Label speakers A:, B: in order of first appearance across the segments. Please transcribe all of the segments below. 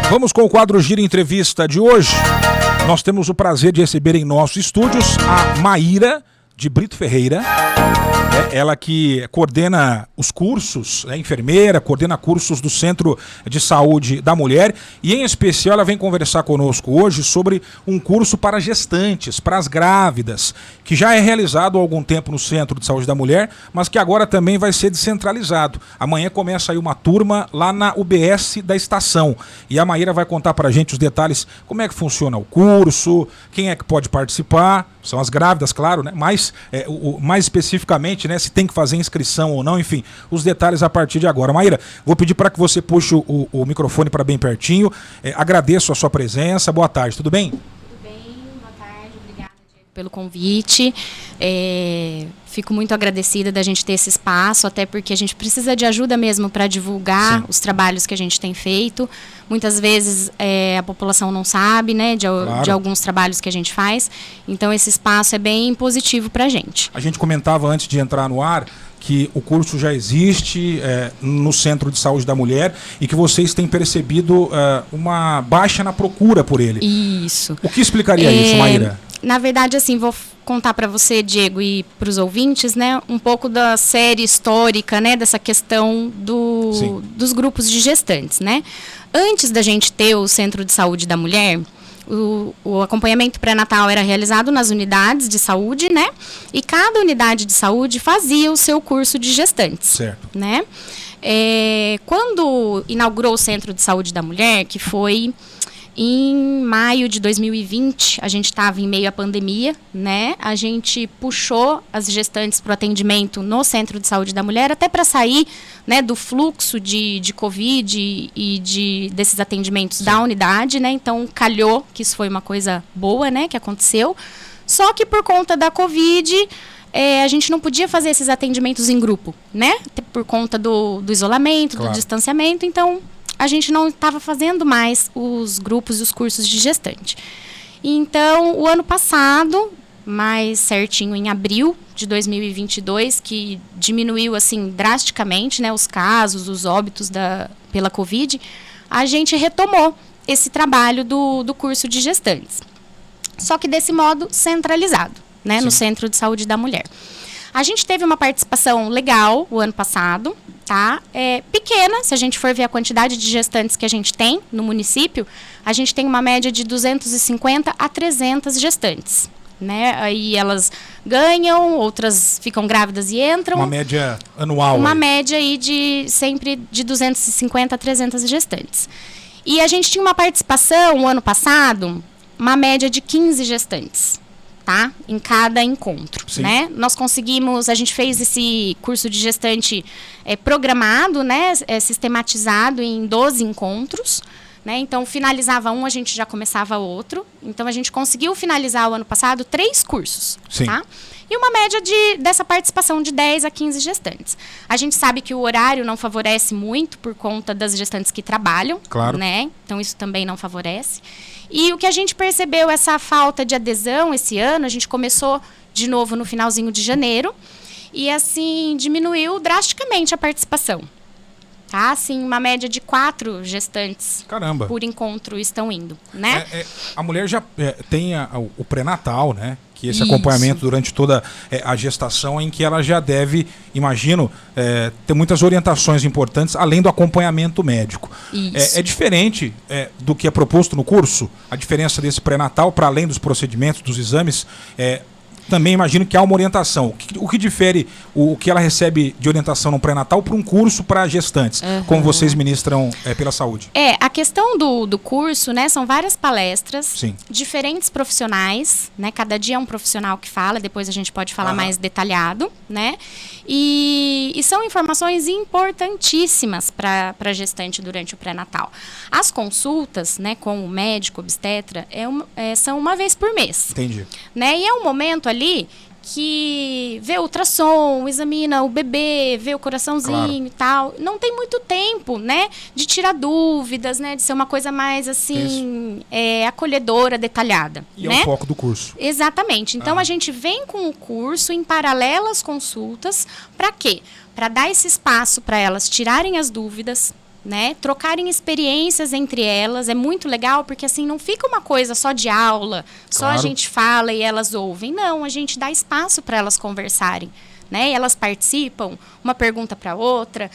A: Vamos com o quadro Gira Entrevista de hoje. Nós temos o prazer de receber em nossos estúdios a Maíra de Brito Ferreira. Ela que coordena os cursos, é enfermeira, coordena cursos do Centro de Saúde da Mulher e, em especial, ela vem conversar conosco hoje sobre um curso para gestantes, para as grávidas, que já é realizado há algum tempo no Centro de Saúde da Mulher, mas que agora também vai ser descentralizado. Amanhã começa aí uma turma lá na UBS da Estação e a Maíra vai contar para a gente os detalhes, como é que funciona o curso, quem é que pode participar, são as grávidas, claro, né? Mas mais especificamente, né, se tem que fazer inscrição ou não, enfim, os detalhes a partir de agora. Maíra, vou pedir para que você puxe o microfone para bem pertinho. Agradeço a sua presença. Boa tarde, tudo bem?
B: Tudo bem, boa tarde, obrigada, Diego, pelo convite. Fico muito agradecida da gente ter esse espaço, até porque a gente precisa de ajuda mesmo para divulgar os trabalhos que a gente tem feito. Muitas vezes a população não sabe, né, de alguns trabalhos que a gente faz. Então esse espaço é bem positivo para a gente.
A: A gente comentava antes de entrar no ar que o curso já existe no Centro de Saúde da Mulher e que vocês têm percebido uma baixa na procura por ele.
B: Isso.
A: O que explicaria isso, Maíra?
B: Na verdade, assim, vou contar para você, Diego, e para os ouvintes, né, um pouco da série histórica, né, dessa questão dos grupos de gestantes, né? Antes da gente ter o Centro de Saúde da Mulher, o acompanhamento pré-natal era realizado nas unidades de saúde, né? E cada unidade de saúde fazia o seu curso de gestantes,
A: certo,
B: né? Quando inaugurou o Centro de Saúde da Mulher, que foi em maio de 2020, a gente estava em meio à pandemia, né? A gente puxou as gestantes para o atendimento no Centro de Saúde da Mulher, até para sair, né, do fluxo de Covid e desses atendimentos da unidade, né? Então, calhou que isso foi uma coisa boa, né, que aconteceu. Só que por conta da Covid, a gente não podia fazer esses atendimentos em grupo, né? Por conta do isolamento, do distanciamento, então a gente não estava fazendo mais os grupos e os cursos de gestante. Então, o ano passado, mais certinho em abril de 2022, que diminuiu assim drasticamente, né, os casos, os óbitos pela Covid, a gente retomou esse trabalho do curso de gestantes. Só que desse modo centralizado, né, no Centro de Saúde da Mulher. A gente teve uma participação legal o ano passado, tá? Pequena, se a gente for ver a quantidade de gestantes que a gente tem no município, a gente tem uma média de 250 a 300 gestantes, né? Aí elas ganham, outras ficam grávidas e entram.
A: Uma média anual.
B: Uma média aí sempre de 250 a 300 gestantes. E a gente tinha uma participação o ano passado, uma média de 15 gestantes. Tá? Em cada encontro, né? Nós conseguimos, a gente fez esse curso de gestante programado, né? Sistematizado em 12 encontros, né? Então, finalizava um, a gente já começava outro. Então, a gente conseguiu finalizar o ano passado 3 cursos, tá? E uma média dessa participação de 10 a 15 gestantes. A gente sabe que o horário não favorece muito por conta das gestantes que trabalham, né? Então, isso também não favorece. E o que a gente percebeu, essa falta de adesão esse ano, a gente começou de novo no finalzinho de janeiro, e assim, diminuiu drasticamente a participação. Tá? Assim, uma média de 4 gestantes por encontro estão indo, né?
A: A mulher já tem o pré-natal, né? Que esse acompanhamento durante toda a gestação, em que ela já deve, imagino, ter muitas orientações importantes, além do acompanhamento médico. É diferente do que é proposto no curso? A diferença desse pré-natal, para além dos procedimentos, dos exames, também imagino que há uma orientação. O que difere o que ela recebe de orientação no pré-natal para um curso para gestantes, como vocês ministram pela saúde?
B: A questão do curso, né, são várias palestras, diferentes profissionais, né, cada dia é um profissional que fala, depois a gente pode falar mais detalhado, né, e são informações importantíssimas para a gestante durante o pré-natal. As consultas, né, com o médico obstetra são uma vez por mês.
A: Entendi.
B: Né, e é um momento ali que vê o ultrassom, examina o bebê, vê o coraçãozinho e tal. Não tem muito tempo, né, de tirar dúvidas, né, de ser uma coisa mais, assim, acolhedora, detalhada.
A: E
B: né?
A: É o foco do curso.
B: Exatamente. Então, a gente vem com o curso em paralelo às consultas. Para quê? Para dar esse espaço para elas tirarem as dúvidas, né? Trocarem experiências entre elas. É muito legal, porque assim, não fica uma coisa só de aula, só a gente fala e elas ouvem. Não, a gente dá espaço para elas conversarem. Né? E elas participam, uma pergunta para outra.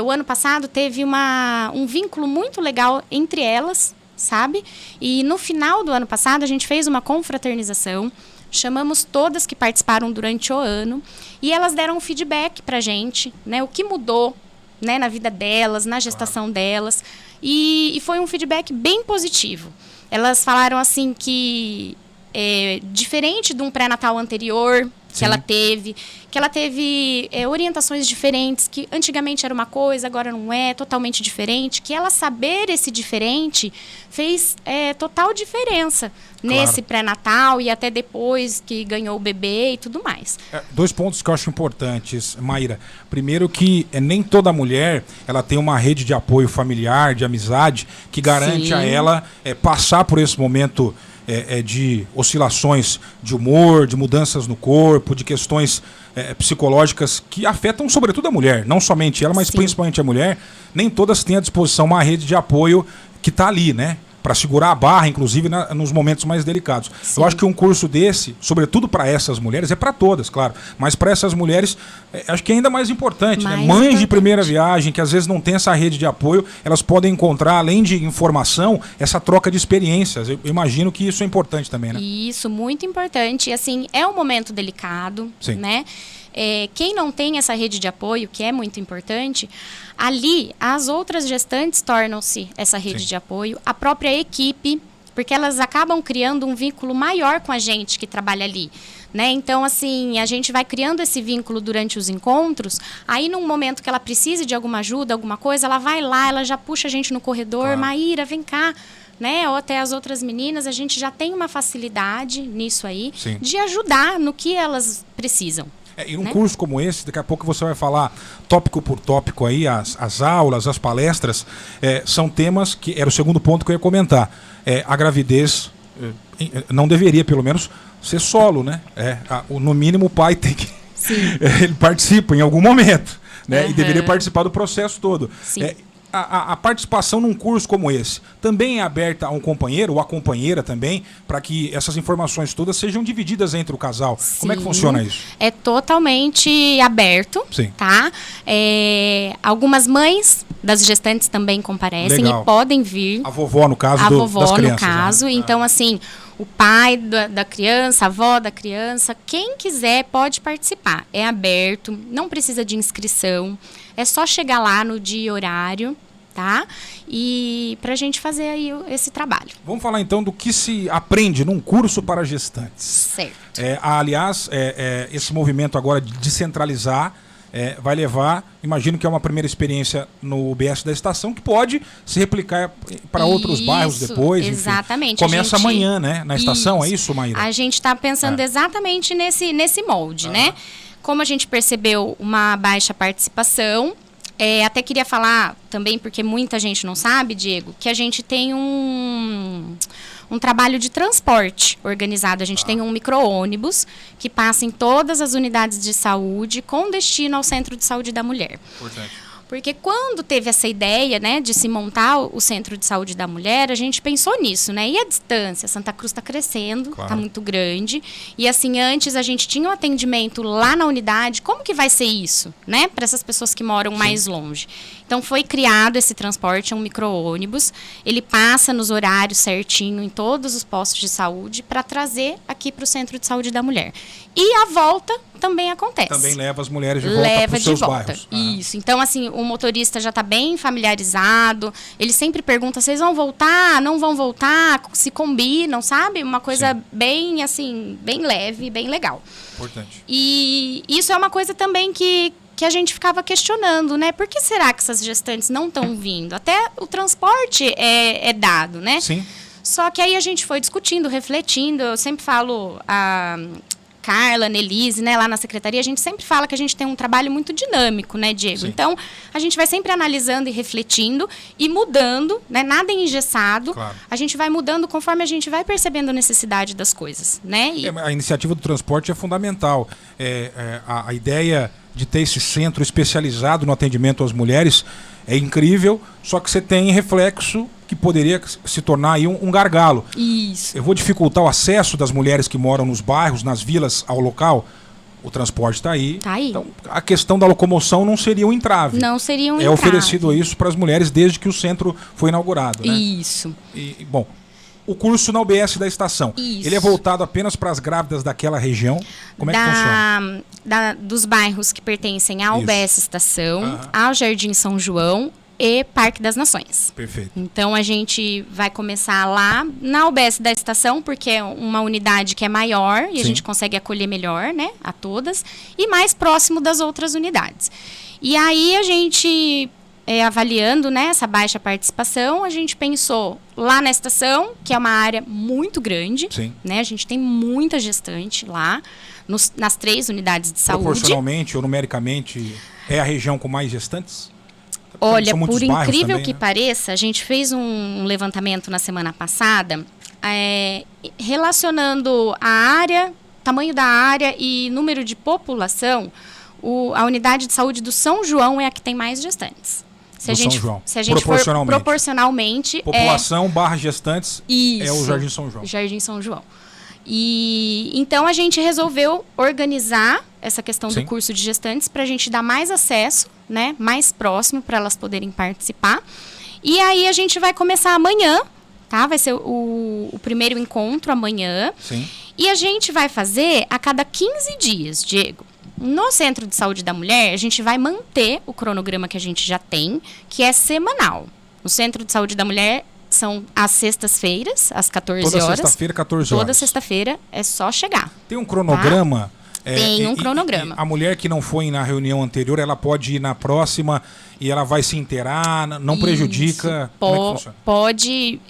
B: O ano passado teve um vínculo muito legal entre elas, sabe? E no final do ano passado a gente fez uma confraternização, chamamos todas que participaram durante o ano e elas deram um feedback para a gente, né? O que mudou, né, na vida delas, na gestação delas. E foi um feedback bem positivo. Elas falaram assim que, diferente de um pré-natal anterior, que ela teve orientações diferentes, que antigamente era uma coisa, agora não é, totalmente diferente, que ela saber esse diferente fez total diferença nesse pré-natal e até depois que ganhou o bebê e tudo mais.
A: 2 pontos que eu acho importantes, Maíra. Primeiro que nem toda mulher ela tem uma rede de apoio familiar, de amizade, que garante a ela passar por esse momento de oscilações de humor, de mudanças no corpo, de questões psicológicas que afetam sobretudo a mulher, não somente ela, mas principalmente a mulher. Nem todas têm à disposição uma rede de apoio que está ali, né? Para segurar a barra, inclusive nos momentos mais delicados. Sim. Eu acho que um curso desse, sobretudo para essas mulheres, é para todas, claro, mas para essas mulheres, acho que é ainda mais importante. Né? Mães de primeira viagem, que às vezes não tem essa rede de apoio, elas podem encontrar, além de informação, essa troca de experiências. Eu imagino que isso é importante também, né?
B: Isso, muito importante. E, assim, é um momento delicado, né? Quem não tem essa rede de apoio, que é muito importante, ali as outras gestantes tornam-se essa rede de apoio, a própria equipe, porque elas acabam criando um vínculo maior com a gente que trabalha ali. Né? Então, assim, a gente vai criando esse vínculo durante os encontros, aí num momento que ela precise de alguma ajuda, alguma coisa, ela vai lá, ela já puxa a gente no corredor, Maíra, vem cá. Né? Ou até as outras meninas, a gente já tem uma facilidade nisso aí, de ajudar no que elas precisam.
A: E num curso como esse, daqui a pouco você vai falar tópico por tópico aí, as aulas, as palestras, são temas que, era o segundo ponto que eu ia comentar. A gravidez não deveria, pelo menos, ser solo, né? No mínimo o pai tem que... ele participa em algum momento, né? E deveria participar do processo todo. A participação num curso como esse também é aberta a um companheiro ou a companheira também, para que essas informações todas sejam divididas entre o casal. Como é que funciona isso?
B: É totalmente aberto, tá? Algumas mães das gestantes também comparecem e podem vir.
A: A vovó, no caso, das crianças. No caso.
B: Né? Então, assim, o pai da criança, a avó da criança, quem quiser pode participar. É aberto, não precisa de inscrição. É só chegar lá no dia e horário, tá? E pra gente fazer aí esse trabalho.
A: Vamos falar então do que se aprende num curso para gestantes.
B: Certo.
A: Aliás, esse movimento agora de descentralizar vai levar, imagino que é uma primeira experiência no UBS da estação, que pode se replicar para outros bairros depois.
B: Exatamente.
A: Enfim. Começa amanhã, né? Na estação, é isso, Maíra?
B: A gente está pensando exatamente nesse molde, né? Como a gente percebeu uma baixa participação, até queria falar também, porque muita gente não sabe, Diego, que a gente tem um trabalho de transporte organizado. A gente tem um micro-ônibus que passa em todas as unidades de saúde com destino ao Centro de Saúde da Mulher.
A: Importante.
B: Porque quando teve essa ideia, né, de se montar o Centro de Saúde da Mulher, a gente pensou nisso, né? E a distância? Santa Cruz está crescendo, está muito grande. E assim, antes a gente tinha um atendimento lá na unidade. Como que vai ser isso, né? Para essas pessoas que moram mais longe. Então foi criado esse transporte, um micro-ônibus. Ele passa nos horários certinho em todos os postos de saúde para trazer aqui para o Centro de Saúde da Mulher. E a volta também acontece.
A: Também leva as mulheres de volta para os seus bairros.
B: Isso. Então, assim, o motorista já está bem familiarizado. Ele sempre pergunta, vocês vão voltar? Não vão voltar? Se combinam, sabe? Uma coisa bem, assim, bem leve, bem legal.
A: Importante.
B: E isso é uma coisa também que a gente ficava questionando, né? Por que será que essas gestantes não estão vindo? Até o transporte é dado, né?
A: Sim.
B: Só que aí a gente foi discutindo, refletindo. Eu sempre falo... Carla, Nelise, né, lá na secretaria, a gente sempre fala que a gente tem um trabalho muito dinâmico, né, Diego? Sim. Então, a gente vai sempre analisando e refletindo e mudando, né, nada é engessado. Claro. A gente vai mudando conforme a gente vai percebendo a necessidade das coisas, né?
A: A iniciativa do transporte é fundamental. A ideia de ter esse centro especializado no atendimento às mulheres é incrível, só que você tem reflexo que poderia se tornar aí um gargalo.
B: Isso.
A: Eu vou dificultar o acesso das mulheres que moram nos bairros, nas vilas, ao local. O transporte está aí.
B: Tá aí.
A: Então, a questão da locomoção não seria um entrave.
B: Não seria um
A: entrave. É oferecido isso para as mulheres desde que o centro foi inaugurado, né?
B: Isso.
A: E, bom, o curso na UBS da estação,
B: Isso.
A: ele é voltado apenas para as grávidas daquela região? Como é que funciona?
B: Dos bairros que pertencem à
A: Isso.
B: UBS Estação, ao Jardim São João e Parque das Nações.
A: Perfeito.
B: Então, a gente vai começar lá na UBS da Estação, porque é uma unidade que é maior e a gente consegue acolher melhor, né, a todas, e mais próximo das outras unidades. E aí, a gente, avaliando, né, essa baixa participação, a gente pensou lá na estação, que é uma área muito grande, né, a gente tem muita gestante lá, nas 3 unidades de saúde.
A: Proporcionalmente ou numericamente, é a região com mais gestantes?
B: Olha, por incrível também, que pareça, a gente fez um levantamento na semana passada, relacionando a área, tamanho da área e número de população, a unidade de saúde do São João é a que tem mais gestantes. Se a gente for proporcionalmente...
A: População barra gestantes é o Jardim São João.
B: Jardim São João. E então a gente resolveu organizar essa questão do curso de gestantes para a gente dar mais acesso, né, mais próximo para elas poderem participar. E aí a gente vai começar amanhã, tá? Vai ser o primeiro encontro amanhã.
A: Sim.
B: E a gente vai fazer a cada 15 dias, Diego. No Centro de Saúde da Mulher, a gente vai manter o cronograma que a gente já tem, que é semanal. No Centro de Saúde da Mulher são às sextas-feiras, às 14 horas.
A: Toda sexta-feira, 14 horas.
B: Toda sexta-feira é só chegar.
A: Tem um cronograma?
B: Tá? Tem um cronograma.
A: A mulher que não foi na reunião anterior, ela pode ir na próxima e ela vai se inteirar, não prejudica? Como é que funciona?
B: Pode,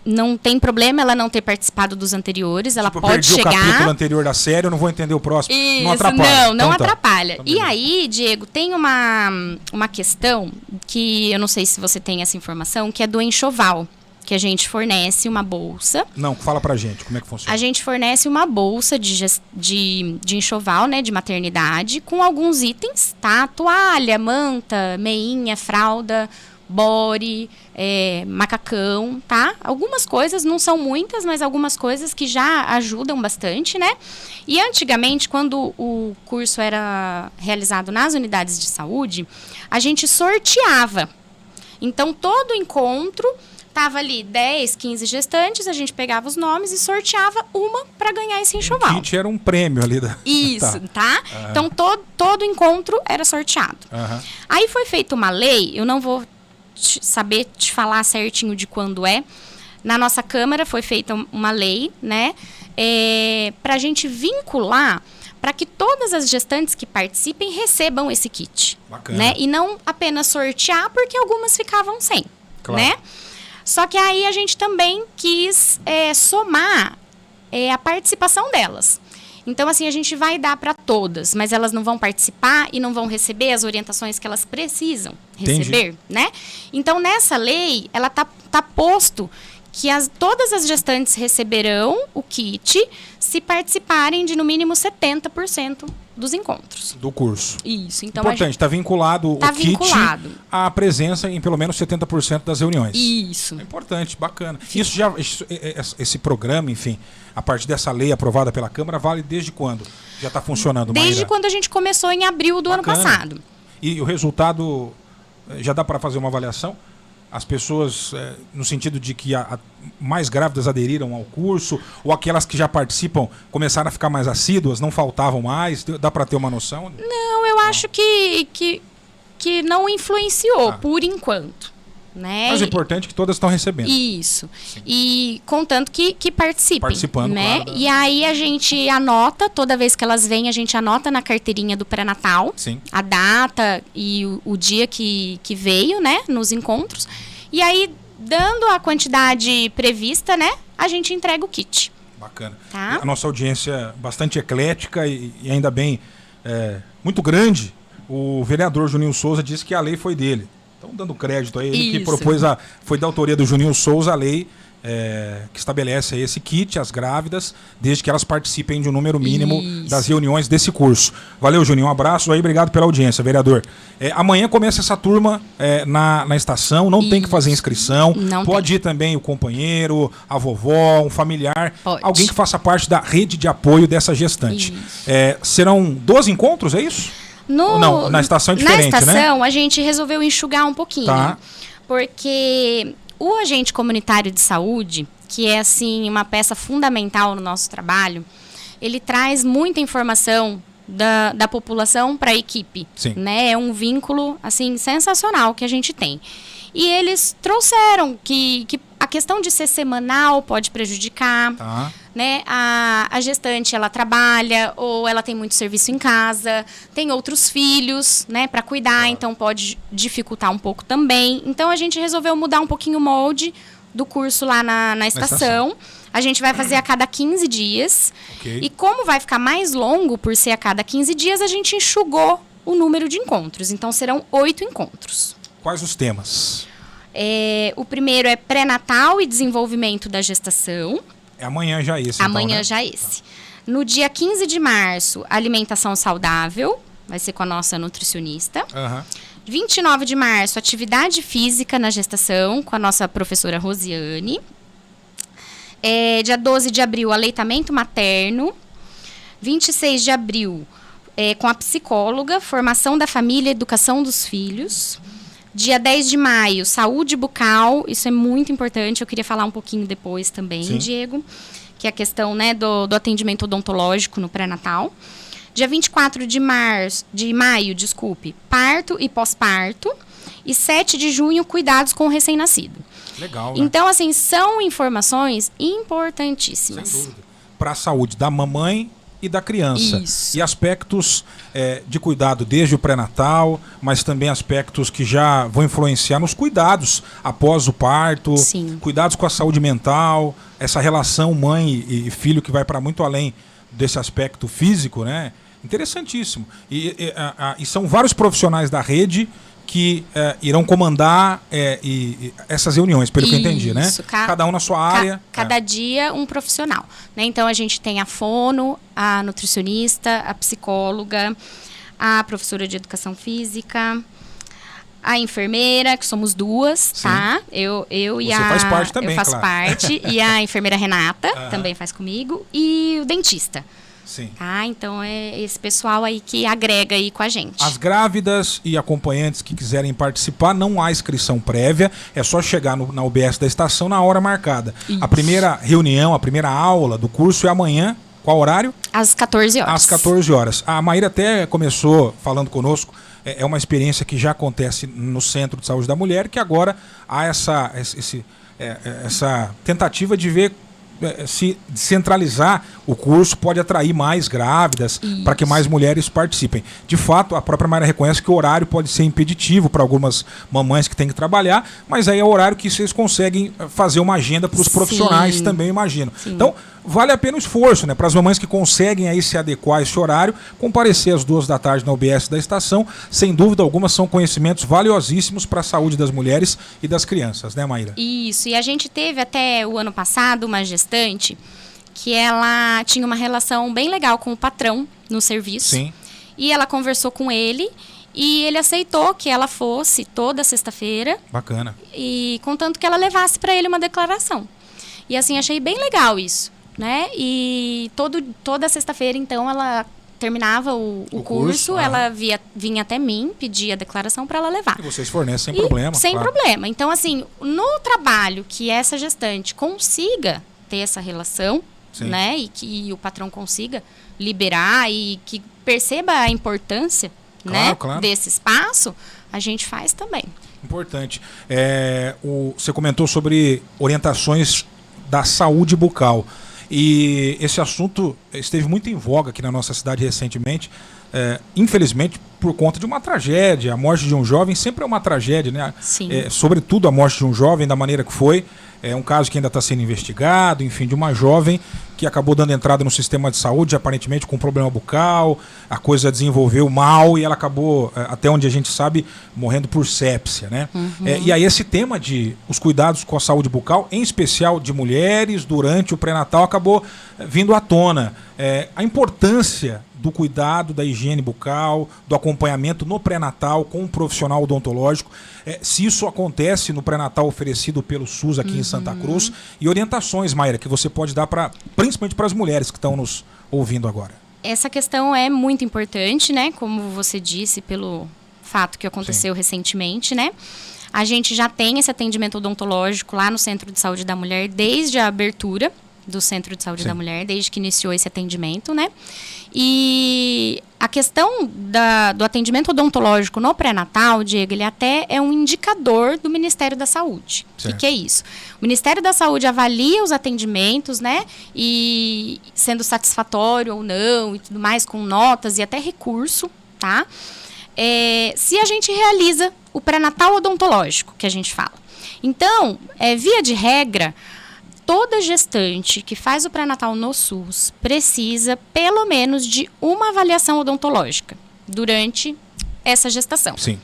B: não tem problema ela não ter participado dos anteriores, ela pode chegar...
A: perdi o capítulo anterior da série, eu não vou entender o próximo.
B: Isso,
A: não atrapalha.
B: Não atrapalha. E aí, Diego, tem uma questão que eu não sei se você tem essa informação, que é do enxoval, que a gente fornece uma bolsa.
A: Não, fala pra gente, como é que funciona?
B: A gente fornece uma bolsa de enxoval, né, de maternidade, com alguns itens, tá? Toalha, manta, meinha, fralda, bore, macacão, tá? Algumas coisas, não são muitas, mas algumas coisas que já ajudam bastante, né? E antigamente, quando o curso era realizado nas unidades de saúde, a gente sorteava. Então, todo encontro... Tava ali 10, 15 gestantes, a gente pegava os nomes e sorteava uma para ganhar esse enxoval.
A: O kit era um prêmio ali.
B: Isso, tá? Então, todo encontro era sorteado. Aí foi feita uma lei, eu não vou saber te falar certinho de quando é. Na nossa Câmara foi feita uma lei, né? Para a gente vincular para que todas as gestantes que participem recebam esse kit.
A: Bacana.
B: Né? E não apenas sortear, porque algumas ficavam sem, né? Só que aí a gente também quis somar a participação delas. Então, assim, a gente vai dar para todas, mas elas não vão participar e não vão receber as orientações que elas precisam receber, né? Então, nessa lei, ela tá posto que todas as gestantes receberão o kit se participarem de, no mínimo, 70% dos encontros.
A: Do curso.
B: Isso. Então,
A: importante, está vinculado o kit à presença em pelo menos 70% das reuniões.
B: Isso.
A: É importante, bacana. Esse programa, enfim, a partir dessa lei aprovada pela Câmara, vale desde quando? Já está funcionando, Maíra?
B: Desde quando a gente começou em abril do ano passado.
A: E o resultado, já dá para fazer uma avaliação? As pessoas, no sentido de que mais grávidas aderiram ao curso, ou aquelas que já participam começaram a ficar mais assíduas, não faltavam mais? Dá para ter uma noção?
B: Não, eu acho que não influenciou, por enquanto. Né?
A: Mas é importante que todas estão recebendo.
B: Isso. Sim. E contanto que participem.
A: Participando,
B: né?
A: Claro.
B: E aí a gente anota, toda vez que elas vêm, a gente anota na carteirinha do pré-natal a data e o dia que veio, né? Nos encontros. E aí, dando a quantidade prevista, né? A gente entrega o kit.
A: Bacana.
B: Tá?
A: A nossa audiência é bastante eclética e ainda bem muito grande. O vereador Juninho Souza disse que a lei foi dele. Então, dando crédito a ele, que propôs foi da autoria do Juninho Souza a lei que estabelece aí esse kit às grávidas, desde que elas participem de um número mínimo das reuniões desse curso. Valeu, Juninho, um abraço aí, obrigado pela audiência, vereador. Amanhã começa essa turma na estação, não tem que fazer inscrição, pode ir também o companheiro, a vovó, um familiar, alguém que faça parte da rede de apoio dessa gestante. Serão 12 encontros, é isso? Não, na estação é diferente, né?
B: Na estação, a gente resolveu enxugar um pouquinho, porque o agente comunitário de saúde, que é assim uma peça fundamental no nosso trabalho, ele traz muita informação da população para a equipe, né? É um vínculo assim sensacional que a gente tem. E eles trouxeram que a questão de ser semanal pode prejudicar, né? A gestante, ela trabalha ou ela tem muito serviço em casa, tem outros filhos, né, para cuidar, então pode dificultar um pouco também. Então a gente resolveu mudar um pouquinho o molde do curso lá na estação. A gente vai fazer a cada 15 dias. E como vai ficar mais longo por ser a cada 15 dias, a gente enxugou o número de encontros. Então serão 8 encontros.
A: Quais os temas?
B: O primeiro é pré-natal e desenvolvimento da gestação.
A: É amanhã já esse.
B: Amanhã
A: então, né?
B: já esse. No dia 15 de março, alimentação saudável. Vai ser com a nossa nutricionista. 29 de março, atividade física na gestação, com a nossa professora Rosiane. Dia 12 de abril, aleitamento materno. 26 de abril, com a psicóloga, formação da família e educação dos filhos. Dia 10 de maio, saúde bucal, isso é muito importante, eu queria falar um pouquinho depois também, Diego, que é a questão, né, do atendimento odontológico no pré-natal. Dia 24 de maio, parto e pós-parto. E 7 de junho, cuidados com o recém-nascido.
A: Legal, né?
B: Então, assim, são informações importantíssimas.
A: Sem dúvida. Para a saúde da mamãe e da criança. E aspectos de cuidado desde o pré-natal, mas também aspectos que já vão influenciar nos cuidados após o parto, cuidados com a saúde mental, essa relação mãe e filho que vai para muito além desse aspecto físico, né? Interessantíssimo. E são vários profissionais da rede que irão comandar essas reuniões, pelo que eu entendi, né? Cada um na sua área.
B: Cada dia um profissional, né? Então, a gente tem a fono, a nutricionista, a psicóloga, a professora de educação física, a enfermeira, que somos duas, tá? Eu e
A: Você faz parte também,
B: eu faço parte, e a enfermeira Renata também faz comigo, e o dentista. Tá? Então é esse pessoal aí que agrega aí com a gente.
A: As grávidas e acompanhantes que quiserem participar, não há inscrição prévia, é só chegar na UBS da estação na hora marcada. A primeira reunião, a primeira aula do curso é amanhã. Qual horário?
B: Às 14 horas.
A: Às 14 horas. A Maíra até começou falando conosco, é uma experiência que já acontece no Centro de Saúde da Mulher, que agora há essa tentativa de ver se centralizar o curso pode atrair mais grávidas para que mais mulheres participem. De fato, a própria Maíra reconhece que o horário pode ser impeditivo para algumas mamães que têm que trabalhar, mas aí é o horário que vocês conseguem fazer uma agenda para os profissionais também, imagino. Então, vale a pena o esforço, né? Para as mamães que conseguem aí se adequar a esse horário, comparecer às 2 da tarde na UBS da estação, sem dúvida alguma, são conhecimentos valiosíssimos para a saúde das mulheres e das crianças, né, Maíra?
B: Isso, e a gente teve até o ano passado uma gestante que ela tinha uma relação bem legal com o patrão no serviço. E ela conversou com ele e ele aceitou que ela fosse toda sexta-feira.
A: Bacana.
B: E contanto que ela levasse para ele uma declaração. E assim, achei bem legal isso, né? E toda sexta-feira, então, ela terminava o curso, ela vinha até mim, pedia a declaração para ela levar.
A: E vocês fornecem sem problema.
B: Sem problema. Então, assim, no trabalho que essa gestante consiga ter essa relação, né? E que o patrão consiga liberar e que perceba a importância, né? Desse espaço, a gente faz também.
A: Importante. Você comentou sobre orientações da saúde bucal. E esse assunto esteve muito em voga aqui na nossa cidade recentemente, infelizmente por conta de uma tragédia. A morte de um jovem sempre é uma tragédia, né? Sobretudo a morte de um jovem da maneira que foi. É um caso que ainda está sendo investigado, enfim, de uma jovem que acabou dando entrada no sistema de saúde, aparentemente com problema bucal, a coisa desenvolveu mal e ela acabou, até onde a gente sabe, morrendo por sépsia, né? E aí esse tema de os cuidados com a saúde bucal, em especial de mulheres, durante o pré-natal, acabou vindo à tona. A importância do cuidado da higiene bucal, do acompanhamento no pré-natal com um profissional odontológico, se isso acontece no pré-natal oferecido pelo SUS aqui em Santa Cruz, e orientações, Mayra, que você pode dar principalmente para as mulheres que estão nos ouvindo agora.
B: Essa questão é muito importante, né? Como você disse, pelo fato que aconteceu recentemente, né? A gente já tem esse atendimento odontológico lá no Centro de Saúde da Mulher desde a abertura do Centro de Saúde da Mulher, desde que iniciou esse atendimento, né? E a questão do atendimento odontológico no pré-natal, Diego, ele até é um indicador do Ministério da Saúde. O que é isso? O Ministério da Saúde avalia os atendimentos, né? E sendo satisfatório ou não e tudo mais, com notas e até recurso, tá? Se a gente realiza o pré-natal odontológico, que a gente fala. Então, via de regra, toda gestante que faz o pré-natal no SUS precisa, pelo menos, de uma avaliação odontológica durante essa gestação.
A: Sim.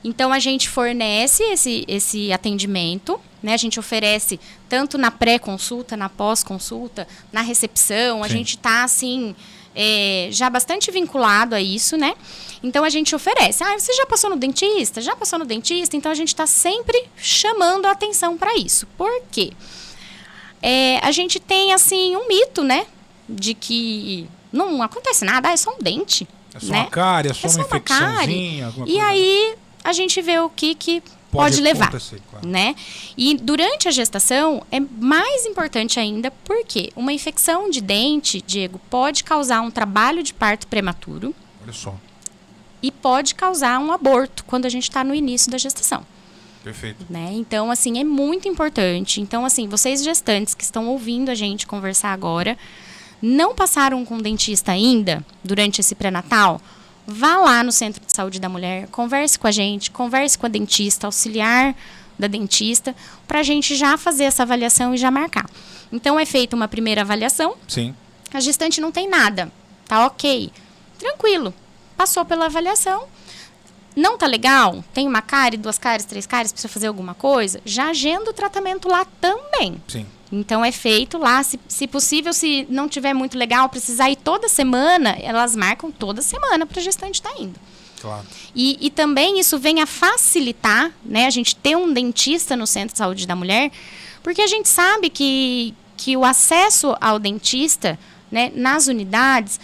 B: Então, a gente fornece esse atendimento, né? A gente oferece tanto na pré-consulta, na pós-consulta, na recepção. A gente está, assim, já bastante vinculado a isso, né? Então, a gente oferece. Você já passou no dentista? Já passou no dentista? Então, a gente está sempre chamando a atenção para isso. Por quê? A gente tem, assim, um mito, né? De que não acontece nada, é só um dente.
A: É só uma cárie, é só uma infecçãozinha.
B: E aí, a gente vê o que pode levar,
A: claro.
B: né? E durante a gestação, é mais importante ainda, porque uma infecção de dente, Diego, pode causar um trabalho de parto prematuro.
A: Olha só.
B: E pode causar um aborto quando a gente está no início da gestação.
A: Perfeito.
B: Né? Então, assim, é muito importante. Então, assim, vocês gestantes que estão ouvindo a gente conversar agora, não passaram com o dentista ainda durante esse pré-natal, vá lá no Centro de Saúde da Mulher, converse com a gente, converse com a dentista, auxiliar da dentista, para a gente já fazer essa avaliação e já marcar. Então, é feita uma primeira avaliação.
A: Sim.
B: A gestante não tem nada, tá ok. Tranquilo. Passou pela avaliação. Não tá legal? Tem uma cárie, 2 cáries, 3 cáries, precisa fazer alguma coisa? Já agenda o tratamento lá também.
A: Sim.
B: Então, é feito lá. Se possível, se não tiver muito legal, precisar ir toda semana, elas marcam toda semana para a gestante estar indo.
A: Claro.
B: E também isso vem a facilitar, né, a gente ter um dentista no Centro de Saúde da Mulher, porque a gente sabe que o acesso ao dentista, né, nas unidades,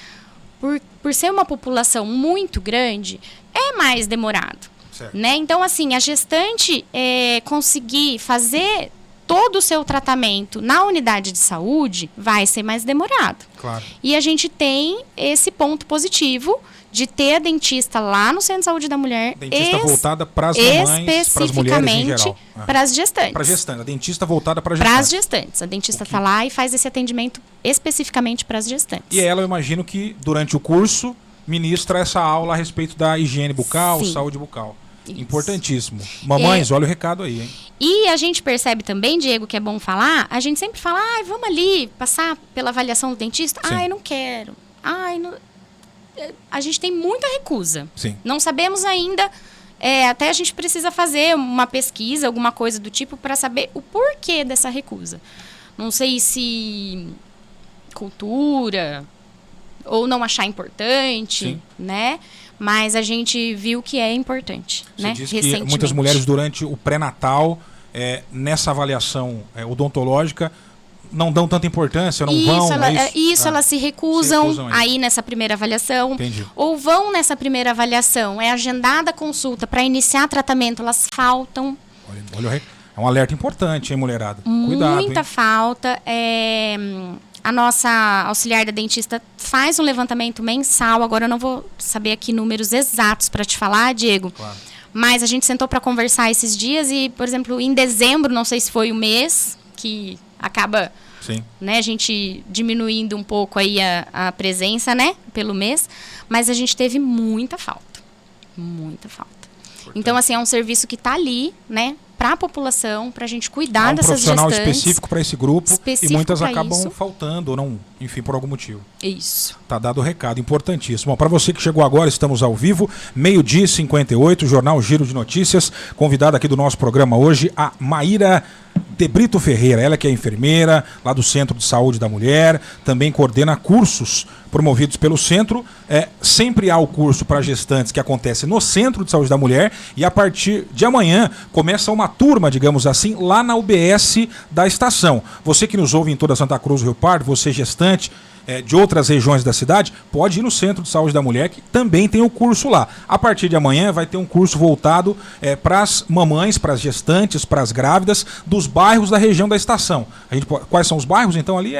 B: por ser uma população muito grande, é mais demorado. Né? Então, assim, a gestante conseguir fazer todo o seu tratamento na unidade de saúde vai ser mais demorado.
A: Claro.
B: E a gente tem esse ponto positivo de ter a dentista lá no Centro de Saúde da Mulher.
A: Dentista voltada para as mamães, para as mulheres em geral.
B: Para as gestantes.
A: Para gestantes. A dentista voltada para gestantes.
B: Para as gestantes. A dentista está lá e faz esse atendimento especificamente para as gestantes.
A: E ela, eu imagino que durante o curso ministra essa aula a respeito da higiene bucal, saúde bucal. Isso. Importantíssimo. Mamães, olha o recado aí, hein?
B: E a gente percebe também, Diego, que é bom falar, a gente sempre fala, vamos ali passar pela avaliação do dentista.
A: Sim.
B: Não quero. Não... A gente tem muita recusa.
A: Sim.
B: Não sabemos ainda, até a gente precisa fazer uma pesquisa, alguma coisa do tipo, para saber o porquê dessa recusa. Não sei se cultura ou não achar importante, né? Mas a gente viu que é importante,
A: Você
B: né?
A: diz que muitas mulheres durante o pré-natal, nessa avaliação odontológica, não dão tanta importância, não vão...
B: Elas se recusam aí nessa primeira avaliação.
A: Entendi.
B: Ou vão nessa primeira avaliação, é agendada a consulta para iniciar tratamento, elas faltam.
A: Olha, é um alerta importante, hein, mulherada? Cuidado,
B: muita falta. A nossa auxiliar da dentista faz um levantamento mensal. Agora eu não vou saber aqui números exatos para te falar, Diego.
A: Claro.
B: Mas a gente sentou para conversar esses dias e, por exemplo, em dezembro, não sei se foi o mês que acaba, né, a gente diminuindo um pouco aí a presença, né, pelo mês, mas a gente teve muita falta. Muita falta. Então, assim, é um serviço que está ali, né, para a população, para a gente cuidar
A: um
B: dessas
A: profissional
B: gestantes.
A: específico para esse grupo e muitas acabam
B: isso.
A: faltando ou não, enfim, por algum motivo.
B: Isso.
A: Tá dado o recado, importantíssimo. Para você que chegou agora, estamos ao vivo, 12h58, Jornal Giro de Notícias. Convidada aqui do nosso programa hoje, a Maíra de Brito Ferreira, ela que é enfermeira lá do Centro de Saúde da Mulher, também coordena cursos promovidos pelo centro. Sempre há o curso para gestantes que acontece no Centro de Saúde da Mulher e a partir de amanhã começa uma turma, digamos assim, lá na UBS da estação. Você que nos ouve em toda Santa Cruz do Rio Pardo, você gestante de outras regiões da cidade, pode ir no Centro de Saúde da Mulher, que também tem o curso lá. A partir de amanhã vai ter um curso voltado para as mamães, para as gestantes, para as grávidas dos bairros da região da estação. Quais são os bairros, então, ali?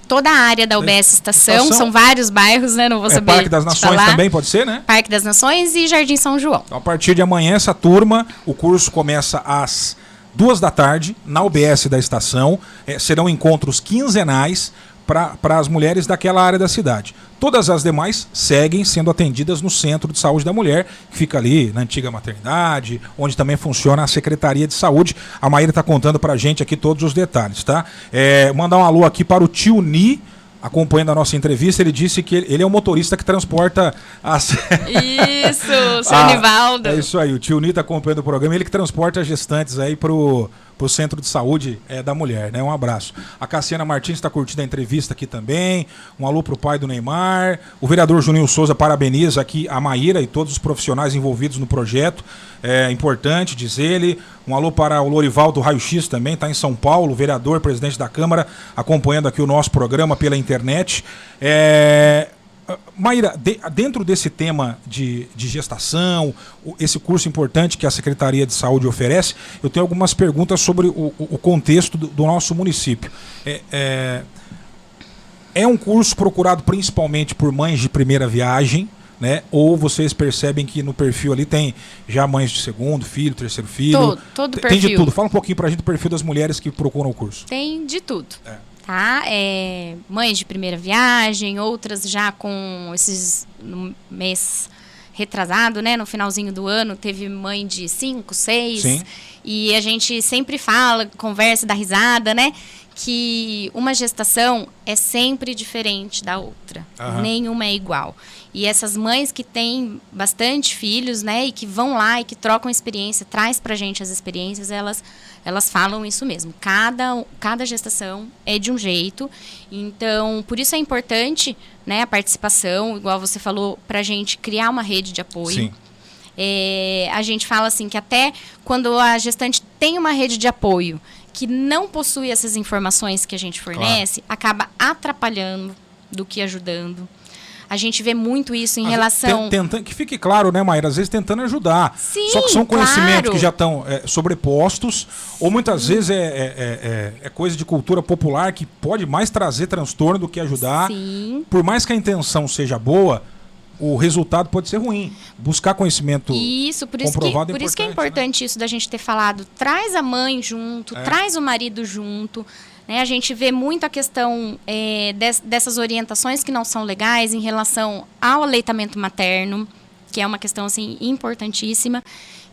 B: Toda a área da UBS Estação, são vários bairros, né? Não vou saber
A: Parque das Nações
B: falar.
A: Também pode ser, né?
B: Parque das Nações e Jardim São João.
A: Então, a partir de amanhã, essa turma, o curso começa às 14h na UBS da estação. Serão encontros quinzenais para as mulheres daquela área da cidade. Todas as demais seguem sendo atendidas no Centro de Saúde da Mulher, que fica ali na antiga maternidade, onde também funciona a Secretaria de Saúde. A Maíra está contando para a gente aqui todos os detalhes, tá? Mandar um alô aqui para o tio Ni, acompanhando a nossa entrevista. Ele disse que ele é o motorista que transporta as...
B: Isso, seu Nivaldo.
A: É isso aí, o tio Ni está acompanhando o programa, ele que transporta as gestantes aí pro Centro de Saúde da Mulher, né? Um abraço. A Cassiana Martins está curtindo a entrevista aqui também. Um alô pro pai do Neymar. O vereador Juninho Souza parabeniza aqui a Maíra e todos os profissionais envolvidos no projeto. É importante, diz ele. Um alô para o Lorival do Raio X também, está em São Paulo, vereador, presidente da Câmara, acompanhando aqui o nosso programa pela internet. Maíra, dentro desse tema de gestação, esse curso importante que a Secretaria de Saúde oferece, eu tenho algumas perguntas sobre o contexto do nosso município. É um curso procurado principalmente por mães de primeira viagem, né? Ou vocês percebem que no perfil ali tem já mães de segundo filho, terceiro filho?
B: Todo perfil.
A: Tem de tudo. Fala um pouquinho pra gente do perfil das mulheres que procuram o curso.
B: Tem de tudo. Tá? Mães de primeira viagem, outras já com no mês retrasado, né? No finalzinho do ano, teve mãe de 5, 6.
A: Sim.
B: E a gente sempre fala, conversa, dá risada, né? Que uma gestação é sempre diferente da outra. Nenhuma é igual. E essas mães que têm bastante filhos, né? E que vão lá e que trocam experiência, traz pra gente as experiências, elas falam isso mesmo. Cada gestação é de um jeito. Então, por isso é importante, né, a participação, igual você falou, pra gente criar uma rede de apoio.
A: Sim.
B: A gente fala assim que até quando a gestante tem uma rede de apoio que não possui essas informações que a gente fornece, acaba atrapalhando do que ajudando. A gente vê muito isso em relação...
A: Que fique claro, né, Maíra? Às vezes tentando ajudar.
B: Sim,
A: só que são conhecimentos
B: claro.
A: que já estão sobrepostos, ou muitas vezes é coisa de cultura popular que pode mais trazer transtorno do que ajudar.
B: Sim.
A: Por mais que a intenção seja boa, o resultado pode ser ruim. Buscar conhecimento comprovado
B: por isso que é importante, né? Isso da gente ter falado. Traz a mãe junto, traz o marido junto. Né? A gente vê muito a questão dessas orientações que não são legais em relação ao aleitamento materno, que é uma questão assim, importantíssima,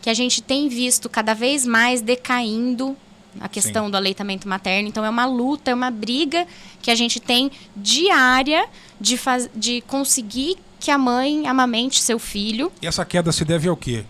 B: que a gente tem visto cada vez mais decaindo a questão do aleitamento materno. Então, é uma luta, é uma briga que a gente tem diária de conseguir que a mãe amamente seu filho.
A: E essa queda se deve ao quê?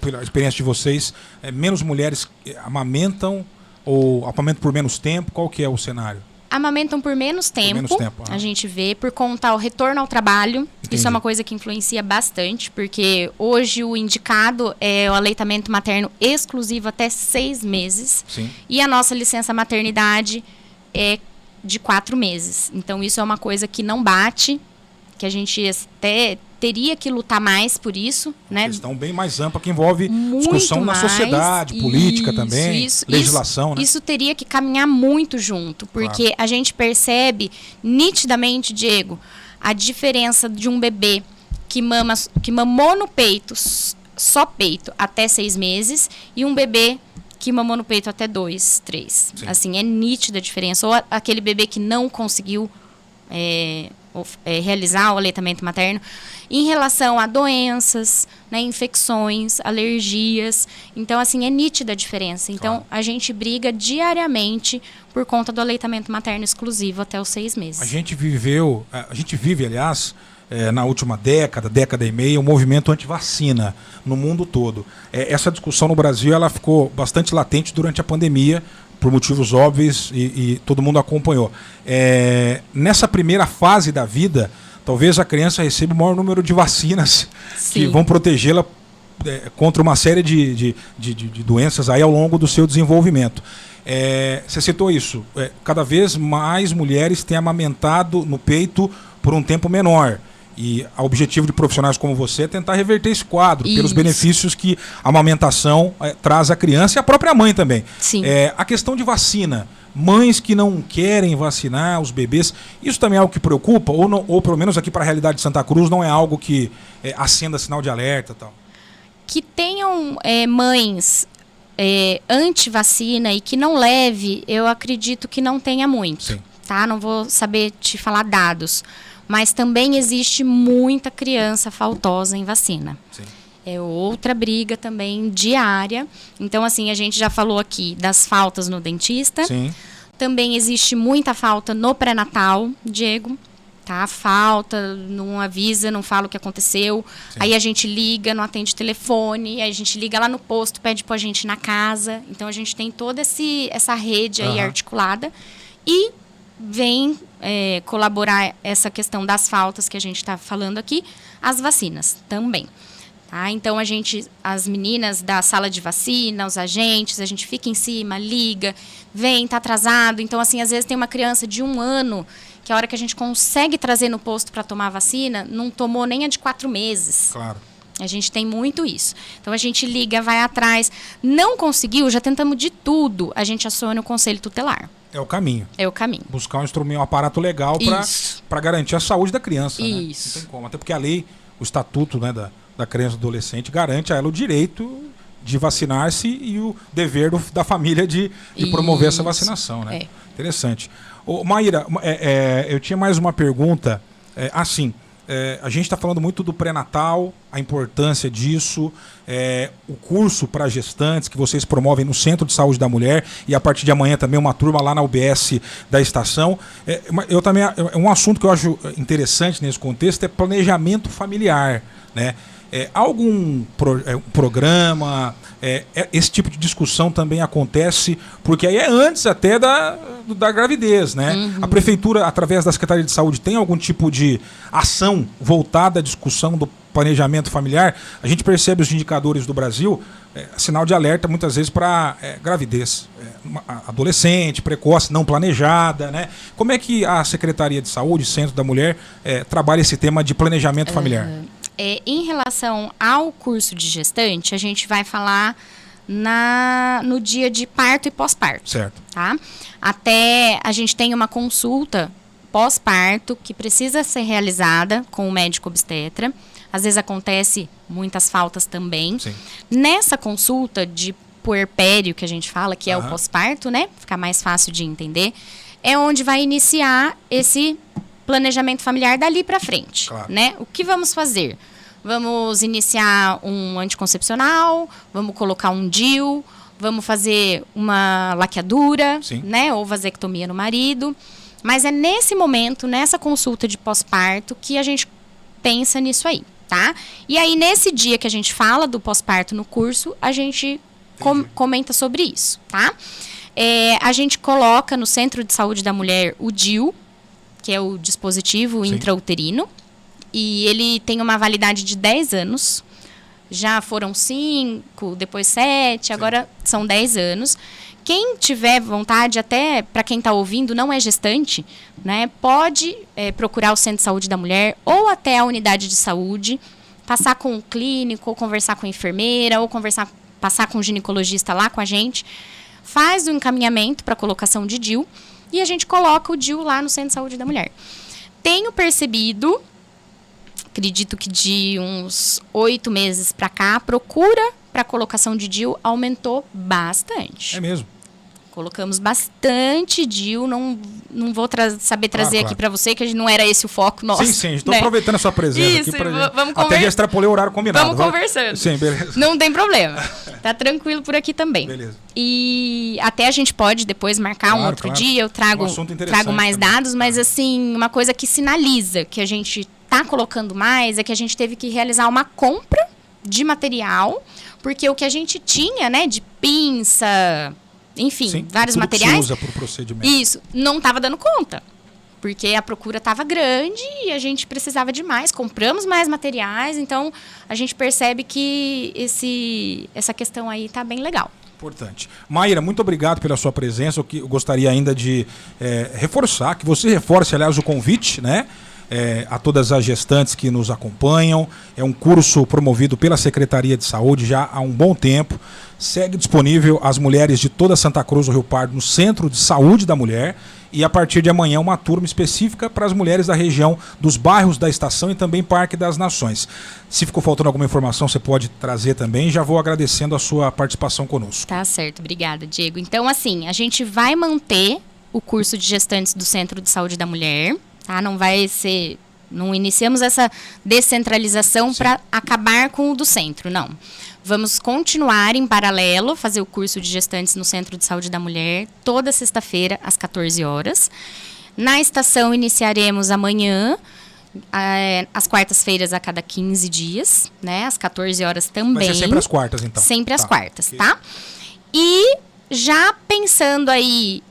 A: Pela experiência de vocês, menos mulheres amamentam ou amamentam por menos tempo? Qual que é o cenário?
B: Amamentam por menos tempo, a gente vê, por conta do retorno ao trabalho. Entendi. Isso é uma coisa que influencia bastante, porque hoje o indicado é o aleitamento materno exclusivo até 6 meses.
A: Sim. E
B: a nossa licença maternidade é de 4 meses. Então, isso é uma coisa que não bate, que a gente até teria que lutar mais por isso, né?
A: Questão bem mais ampla que envolve discussão na sociedade, política também, legislação, né?
B: Isso teria que caminhar muito junto, porque a gente percebe nitidamente, Diego, a diferença de um bebê que mamou no peito, só peito, até 6 meses, e um bebê que mamou no peito até 2, 3. Sim. Assim, é nítida a diferença. Ou aquele bebê que não conseguiu realizar o aleitamento materno em relação a doenças, né, infecções, alergias. Então, assim, é nítida a diferença. Então, a gente briga diariamente por conta do aleitamento materno exclusivo até os 6 meses.
A: A gente vive, aliás, na última década e meia, um movimento anti-vacina no mundo todo. Essa discussão no Brasil ela ficou bastante latente durante a pandemia, por motivos óbvios, e todo mundo acompanhou. Nessa primeira fase da vida, talvez a criança receba o maior número de vacinas que vão protegê-la contra uma série de doenças aí ao longo do seu desenvolvimento. Você citou isso. Cada vez mais mulheres têm amamentado no peito por um tempo menor. E o objetivo de profissionais como você é tentar reverter esse quadro, pelos benefícios que a amamentação traz à criança e à própria mãe também.
B: Sim.
A: A questão de vacina, mães que não querem vacinar os bebês, isso também é algo que preocupa? Ou pelo menos aqui para a realidade de Santa Cruz não é algo que acenda sinal de alerta e tal?
B: Que tenham mães anti-vacina e que não leve, eu acredito que não tenha muito.
A: Sim.
B: Tá? Não vou saber te falar dados. Mas também existe muita criança faltosa em vacina.
A: Sim.
B: É outra briga também diária. Então, assim, a gente já falou aqui das faltas no dentista.
A: Sim.
B: Também existe muita falta no pré-natal, Diego. Tá? Falta, não avisa, não fala o que aconteceu.
A: Sim.
B: Aí a gente liga, não atende telefone. Aí a gente liga lá no posto, pede pra gente ir na casa. Então, a gente tem toda essa rede aí articulada. E vem colaborar essa questão das faltas que a gente está falando aqui, as vacinas também. Tá? Então, as meninas da sala de vacina, os agentes, a gente fica em cima, liga, vem, está atrasado. Então, assim, às vezes tem uma criança de 1 ano que a hora que a gente consegue trazer no posto para tomar a vacina, não tomou nem a de 4 meses.
A: Claro.
B: A gente tem muito isso. Então, a gente liga, vai atrás. Não conseguiu, já tentamos de tudo. A gente aciona o conselho tutelar.
A: É o caminho.
B: É o caminho.
A: Buscar um instrumento, um aparato legal para garantir a saúde da criança.
B: Isso.
A: Né? Não tem como. Até porque a lei, o estatuto, né, da criança e do adolescente garante a ela o direito de vacinar-se e o dever da família de promover essa vacinação. Né? Interessante. Maíra, eu tinha mais uma pergunta. A gente está falando muito do pré-natal, a importância disso, o curso para gestantes que vocês promovem no Centro de Saúde da Mulher e a partir de amanhã também uma turma lá na UBS da estação. Um assunto que eu acho interessante nesse contexto é planejamento familiar, né? Algum programa, esse tipo de discussão também acontece, porque aí é antes até da gravidez, né? Uhum. A prefeitura, através da Secretaria de Saúde, tem algum tipo de ação voltada à discussão do planejamento familiar? A gente percebe os indicadores do Brasil, sinal de alerta muitas vezes para gravidez adolescente, precoce, não planejada, né? Como é que a Secretaria de Saúde, Centro da Mulher, trabalha esse tema de planejamento familiar?
B: Em relação ao curso de gestante, a gente vai falar no dia de parto e pós-parto.
A: Certo.
B: Tá? Até a gente tem uma consulta pós-parto que precisa ser realizada com o médico obstetra. Às vezes acontece muitas faltas também.
A: Sim.
B: Nessa consulta de puerpério que a gente fala, que é o pós-parto, né? Fica mais fácil de entender. É onde vai iniciar esse planejamento familiar dali para frente,
A: claro,
B: né? O que vamos fazer? Vamos iniciar um anticoncepcional, vamos colocar um DIU, vamos fazer uma laqueadura,
A: sim,
B: né? Ou vasectomia no marido. Mas é nesse momento, nessa consulta de pós-parto, que a gente pensa nisso aí, tá? E aí, nesse dia que a gente fala do pós-parto no curso, a gente comenta sobre isso, tá? A gente coloca no Centro de Saúde da Mulher o DIU, que é o dispositivo intrauterino, e ele tem uma validade de 10 anos. Já foram 5, depois 7, agora são 10 anos. Quem tiver vontade, até para quem está ouvindo, não é gestante, né, pode procurar o Centro de Saúde da Mulher ou até a unidade de saúde, passar com o clínico, ou conversar com a enfermeira, ou passar com o ginecologista lá com a gente, faz o encaminhamento para colocação de DIU, e a gente coloca o DIU lá no Centro de Saúde da Mulher. Tenho percebido, acredito que de uns 8 meses para cá, a procura para colocação de DIU aumentou bastante.
A: É mesmo?
B: Colocamos bastante DIU, não vou saber trazer aqui para você, que não era esse o foco nosso.
A: Sim, estou aproveitando a sua presença
B: Isso,
A: aqui pra
B: vamos
A: até já extrapolei o horário combinado.
B: Vamos conversando.
A: Sim, beleza.
B: Não tem problema. Tá tranquilo por aqui também.
A: Beleza.
B: E até a gente pode depois marcar um outro dia, eu trago mais dados, mas assim, uma coisa que sinaliza que a gente tá colocando mais é que a gente teve que realizar uma compra de material, porque o que a gente tinha, né, de pinça, enfim,
A: sim,
B: vários
A: tudo
B: materiais.
A: Que se usa pro procedimento.
B: Isso, não estava dando conta. Porque a procura estava grande e a gente precisava de mais. Compramos mais materiais, então a gente percebe que essa questão aí está bem legal.
A: Importante. Maíra, muito obrigado pela sua presença. Eu gostaria ainda de reforçar, que você reforce, aliás, o convite, né? A todas as gestantes que nos acompanham. É um curso promovido pela Secretaria de Saúde já há um bom tempo. Segue disponível às mulheres de toda Santa Cruz do Rio Pardo no Centro de Saúde da Mulher. E a partir de amanhã uma turma específica para as mulheres da região dos bairros da Estação e também Parque das Nações. Se ficou faltando alguma informação, você pode trazer também. Já vou agradecendo a sua participação conosco.
B: Tá certo, obrigada, Diego. Então, assim, a gente vai manter o curso de gestantes do Centro de Saúde da Mulher. Tá? Não iniciamos essa descentralização para acabar com o do centro, não. Vamos continuar em paralelo, fazer o curso de gestantes no Centro de Saúde da Mulher, toda sexta-feira, às 14 horas. Na estação, iniciaremos amanhã, às quartas-feiras, a cada 15 dias, né? Às 14 horas também.
A: Vai ser sempre às quartas, então?
B: Sempre às quartas, tá? E já pensando aí,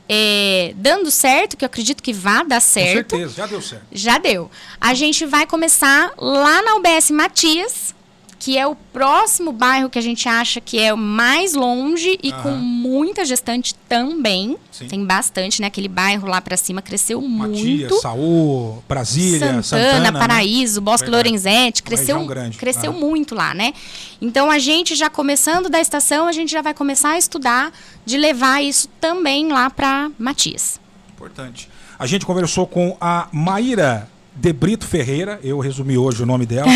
B: dando certo, que eu acredito que vai dar certo.
A: Com certeza, já deu certo.
B: Já deu. A gente vai começar lá na UBS Matias, que é o próximo bairro que a gente acha que é o mais longe e com muita gestante também. Sim. Tem bastante, né? Aquele bairro lá para cima cresceu muito.
A: Matias, Saú, Brasília, Santana,
B: Paraíso,
A: né?
B: Bosque Lorenzetti, cresceu
A: grande.
B: muito lá, né? Então, a gente já começando da estação, a gente já vai começar a estudar de levar isso também lá para Matias.
A: Importante. A gente conversou com a Maíra de Brito Ferreira, eu resumi hoje o nome dela.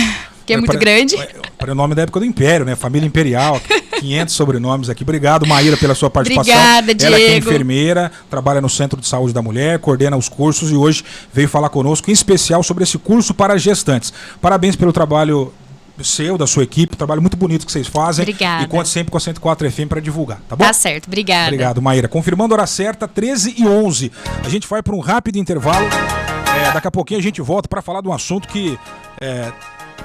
B: Que é muito grande.
A: Para o nome da época do Império, né? Família Imperial, 500 sobrenomes aqui. Obrigado, Maíra, pela sua participação.
B: Obrigada, Diego.
A: Ela que é enfermeira, trabalha no Centro de Saúde da Mulher, coordena os cursos e hoje veio falar conosco, em especial, sobre esse curso para gestantes. Parabéns pelo trabalho seu, da sua equipe, trabalho muito bonito que vocês fazem.
B: Obrigada.
A: E conte sempre com a 104 FM para divulgar, tá bom?
B: Tá certo, obrigada.
A: Obrigado, Maíra. Confirmando a hora certa, 13h11. A gente vai para um rápido intervalo. Daqui a pouquinho a gente volta para falar de um assunto que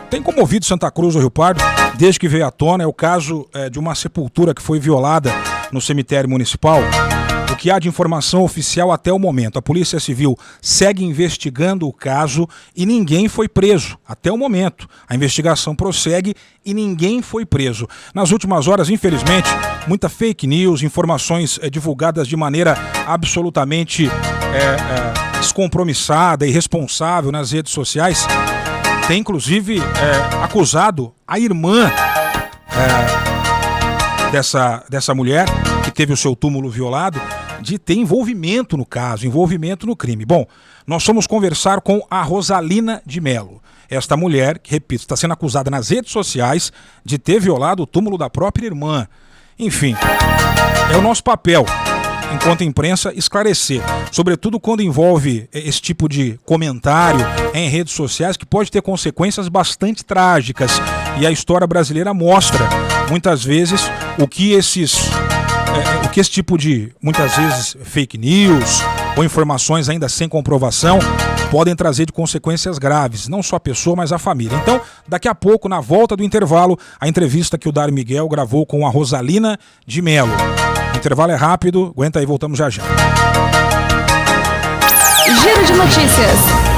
A: tem comovido Santa Cruz do Rio Pardo desde que veio à tona. É o caso de uma sepultura que foi violada no cemitério municipal. O que há de informação oficial até o momento? A Polícia Civil segue investigando o caso e ninguém foi preso. Até o momento. A investigação prossegue e ninguém foi preso. Nas últimas horas, infelizmente, muita fake news, informações divulgadas de maneira absolutamente descompromissada e irresponsável nas redes sociais. Tem, inclusive, acusado a irmã dessa mulher que teve o seu túmulo violado de ter envolvimento no caso, envolvimento no crime. Bom, nós fomos conversar com a Rosalina de Melo. Esta mulher, que, repito, está sendo acusada nas redes sociais de ter violado o túmulo da própria irmã. Enfim, é o nosso papel, enquanto imprensa, esclarecer, sobretudo quando envolve esse tipo de comentário em redes sociais, que pode ter consequências bastante trágicas. E a história brasileira mostra, muitas vezes, o que esse tipo de, muitas vezes, fake news ou informações ainda sem comprovação podem trazer de consequências graves, não só a pessoa, mas a família. Então, daqui a pouco, na volta do intervalo, a entrevista que o Dário Miguel gravou com a Rosalina de Melo. O intervalo é rápido, aguenta aí, voltamos já já.
C: Giro de notícias.